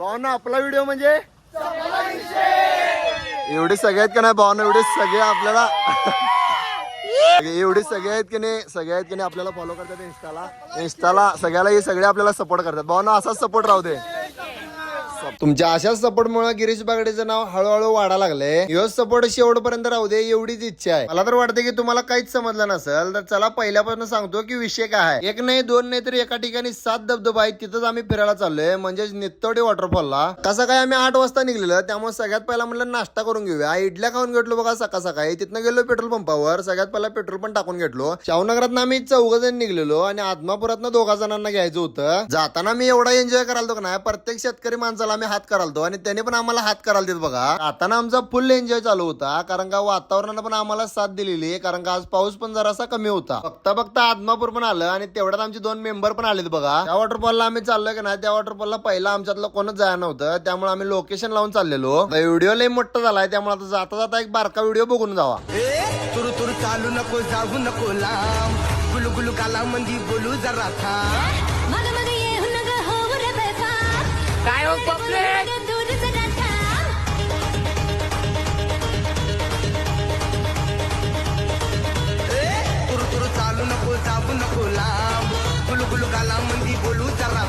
भावना आपला व्हिडिओ म्हणजे एवढे सगळे आहेत का नाही भावना, एवढे सगळे आपल्याला एवढे सगळे आहेत की नाही, सगळे आहेत की नाही आपल्याला फॉलो करतात इंस्टाला सगळ्याला, हे सगळे आपल्याला सपोर्ट करतात. भावना असाच सपोर्ट राहू दे. तुमच्या अशाच सपोर्ट मुळे गिरीश बागडेचं नाव हळूहळू वाढा लागले. योच सपोर्ट शेवटपर्यंत राहू दे एवढीच इच्छा आहे. मला तर वाटतं की तुम्हाला काहीच समजलं नसेल तर चला पहिल्यापासून सांगतो की विषय काय आहे. एक नाही दोन नाही तर एका ठिकाणी 7 धबधबा आहेत, तिथंच आम्ही फिरायला चाललोय म्हणजे नित्तोडे वॉटरफॉलला. कसं काय आम्ही 8 वाजता निघलेलं, त्यामुळे सगळ्यात पहिला म्हणलं नाश्ता करून घेऊया. इडल्या खाऊन घेतलो बघा सकाळी. तिथनं गेलो पेट्रोल पंपावर, सगळ्यात पहिला पेट्रोल पण टाकून घेतलो. शाहूनगरात आम्ही 4 जण निघलेलो आणि आदमापुरात 2 जणांना घ्यायचं होतं. जाताना मी एवढा एन्जॉय करायला का नाही, प्रत्येक शेतकरी माणसाला आम्ही हात करालतो आणि त्याने पण आम्हाला हात करायला देत बघा. आता आमचा फुल एन्जॉय चालू होता, कारण का वातावरणानं पण आम्हाला साथ दिलेली, कारण का आज पाऊस पण जरासा कमी होता. बघता आदमापूर पण आलं आणि तेवढ्यात आमचे 2 मेंबर पण आलेत बघा. त्या वॉटरफॉलला आम्ही चाललोय का नाही, त्या वॉटरफॉलला पहिला आमच्यातलं कोणच जायला नव्हतं, त्यामुळे आम्ही लोकेशन लावून चाललेलो. व्हिडिओ लय मोठा झालाय, त्यामुळे आता जाता जाता एक बारका व्हिडिओ बघून जावा. तुरु तुरु चालू नको, जाऊ नको लांब, गुलू गुलू गाला मंदी बोलू जरा थांब. काय हो पब्लिक, तुरु तुरु चालू नको, जाऊ नको लांब, गुलू गुलू गाला मंदी बोलू जरा